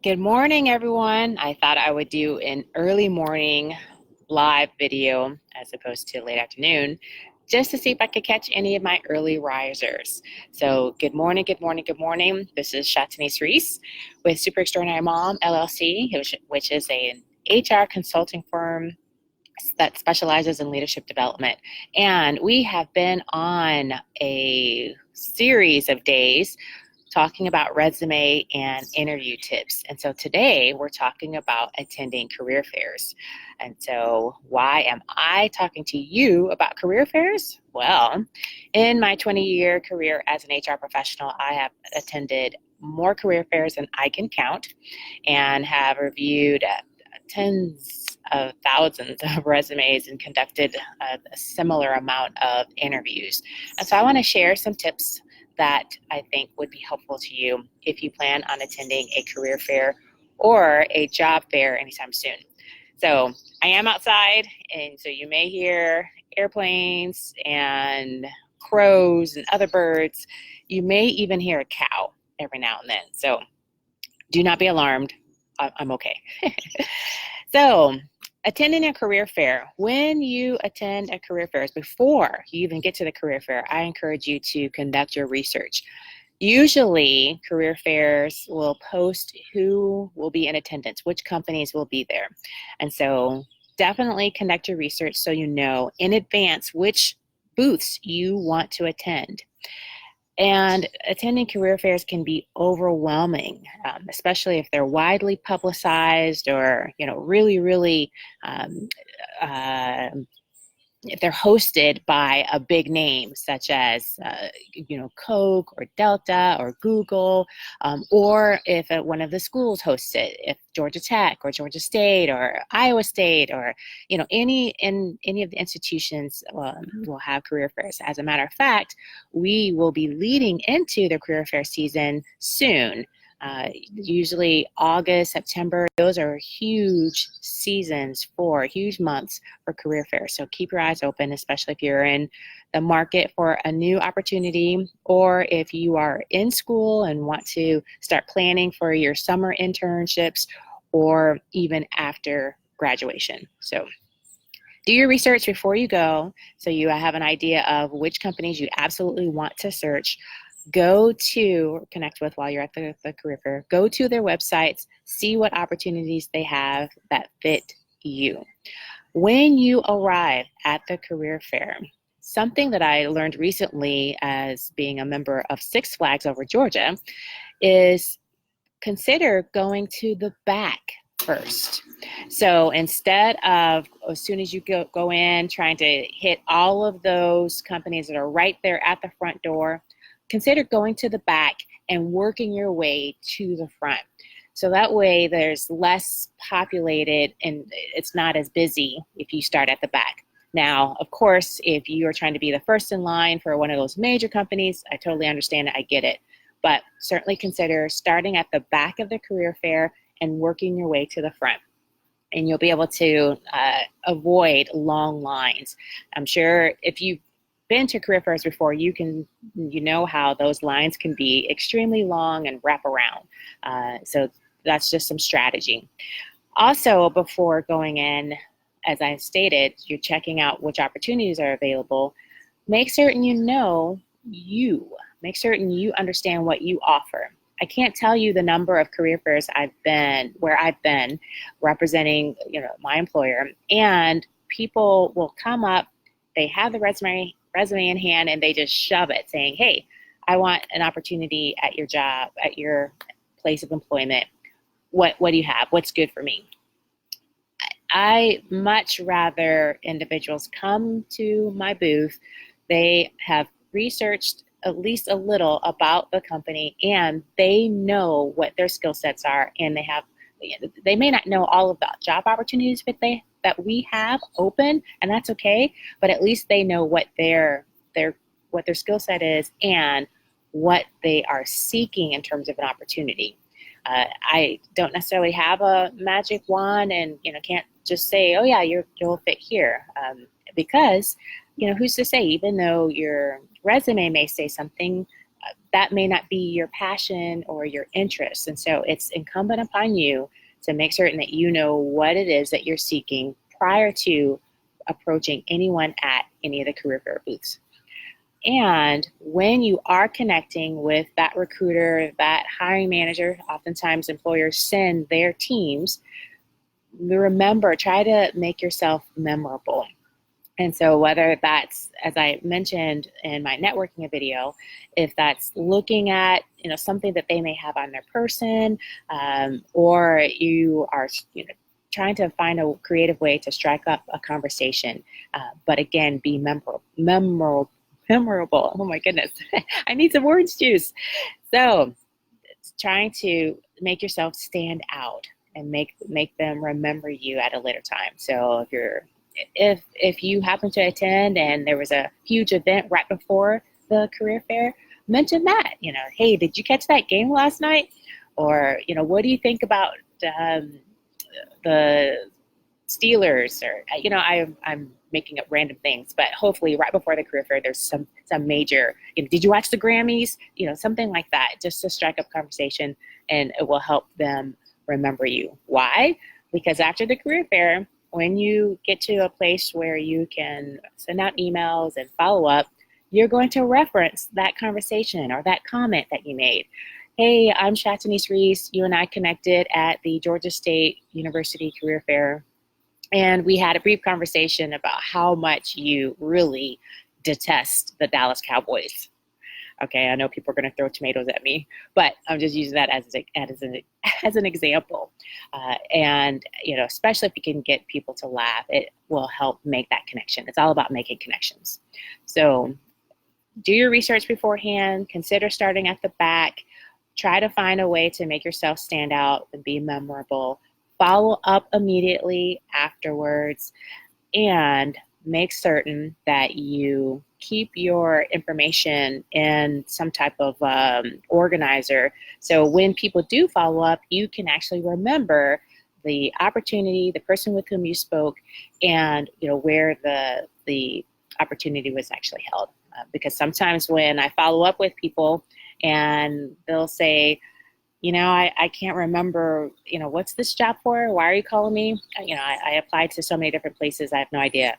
Good morning, everyone. I thought I would do an early morning live video as opposed to late afternoon, just to see if I could catch any of my early risers. So good morning, good morning, good morning. This is Shatanice Reese with Super Extraordinary Mom, LLC, which is an HR consulting firm that specializes in leadership development. And we have been on a series of days talking about resume and interview tips. And so today we're talking about attending career fairs. And so why am I talking to you about career fairs? Well, in my 20-year career as an HR professional, I have attended more career fairs than I can count and have reviewed tens of thousands of resumes and conducted a similar amount of interviews. And so I want to share some tips that I think would be helpful to you if you plan on attending a career fair or a job fair anytime soon. So I am outside, and so you may hear airplanes and crows and other birds. You may even hear a cow every now and then. So do not be alarmed. I'm okay. So attending a career fair, when you attend a career fair, before you even get to the career fair, I encourage you to conduct your research. Usually, career fairs will post who will be in attendance, which companies will be there. And so definitely conduct your research so you know in advance which booths you want to attend. And attending career fairs can be overwhelming, especially if they're widely publicized or, really, if they're hosted by a big name such as, Coke or Delta or Google, or if one of the schools hosts it, if Georgia Tech or Georgia State or Iowa State or, any of the institutions will have career fairs. As a matter of fact, we will be leading into the career fair season soon. Usually August, September, those are huge months for career fairs. So keep your eyes open, especially if you're in the market for a new opportunity, or if you are in school and want to start planning for your summer internships, or even after graduation. So do your research before you go so you have an idea of which companies you absolutely want to search. Go to or connect with while you're at the career fair. Go to their websites, see what opportunities they have that fit you. When you arrive at the career fair, something that I learned recently as being a member of Six Flags Over Georgia is consider going to the back first. So instead of, as soon as you go in, trying to hit all of those companies that are right there at the front door, consider going to the back and working your way to the front. So that way there's less populated and it's not as busy if you start at the back. Now, of course, if you are trying to be the first in line for one of those major companies, I totally understand it, I get it. But certainly consider starting at the back of the career fair and working your way to the front. And you'll be able to avoid long lines. I'm sure if you've been to career fairs before, you know how those lines can be extremely long and wrap around. So that's just some strategy. Also, before going in, as I stated, you're checking out which opportunities are available. Make certain make certain you understand what you offer. I can't tell you the number of career fairs where I've been representing, my employer, and people will come up, they have the resume in hand, and they just shove it saying, hey, I want an opportunity at your job, at your place of employment. What do you have? What's good for me? I much rather individuals come to my booth. They have researched at least a little about the company, and they know what their skill sets are, and they may not know all of the job opportunities that we have open, and that's okay, but at least they know what their skill set is and what they are seeking in terms of an opportunity. I don't necessarily have a magic wand and can't just say, oh yeah, you'll fit here, because who's to say, even though your resume may say something, that may not be your passion or your interest. And so it's incumbent upon you to make certain that you know what it is that you're seeking prior to approaching anyone at any of the career fair booths. And when you are connecting with that recruiter, that hiring manager, oftentimes employers send their teams, remember, try to make yourself memorable. And so whether that's, as I mentioned in my networking video, if that's looking at, something that they may have on their person, or you are, trying to find a creative way to strike up a conversation, but again, be memorable. Oh my goodness, I need some orange juice. So it's trying to make yourself stand out and make them remember you at a later time. So if you happen to attend and there was a huge event right before the career fair, mention that, hey, did you catch that game last night? Or, what do you think about the Steelers? Or, I'm making up random things, but hopefully right before the career fair, there's some major, did you watch the Grammys? Something like that, just to strike up conversation, and it will help them remember you. Why? Because after the career fair, when you get to a place where you can send out emails and follow up, you're going to reference that conversation or that comment that you made. Hey, I'm Shatanice Reese. You and I connected at the Georgia State University Career Fair, and we had a brief conversation about how much you really detest the Dallas Cowboys. Okay, I know people are going to throw tomatoes at me, but I'm just using that as an example. And, especially if you can get people to laugh, it will help make that connection. It's all about making connections. So do your research beforehand, consider starting at the back, try to find a way to make yourself stand out and be memorable, follow up immediately afterwards, and make certain that you keep your information in some type of organizer. So when people do follow up, you can actually remember the opportunity, the person with whom you spoke, and where the opportunity was actually held. Because sometimes when I follow up with people and they'll say, I can't remember, what's this job for? Why are you calling me? I applied to so many different places. I have no idea.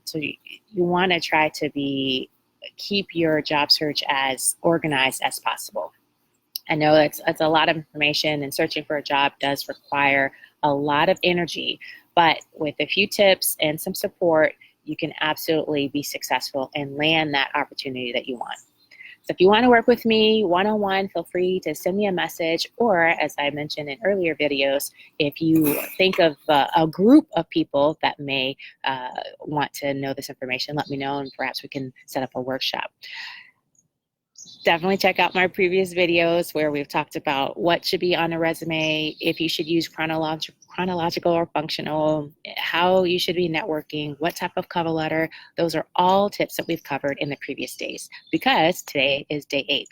So you want to try to keep your job search as organized as possible. I know that's a lot of information, and searching for a job does require a lot of energy, but with a few tips and some support, you can absolutely be successful and land that opportunity that you want. So if you want to work with me one-on-one, feel free to send me a message, or as I mentioned in earlier videos, if you think of a group of people that may want to know this information, let me know, and perhaps we can set up a workshop. Definitely check out my previous videos where we've talked about what should be on a resume, if you should use chronological or functional, how you should be networking, what type of cover letter. Those are all tips that we've covered in the previous days, because today is day 8.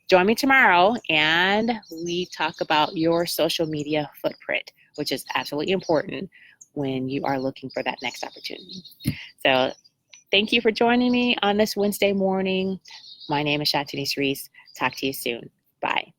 Join me tomorrow and we talk about your social media footprint, which is absolutely important when you are looking for that next opportunity. So thank you for joining me on this Wednesday morning. My name is Shatanice Reese. Talk to you soon. Bye.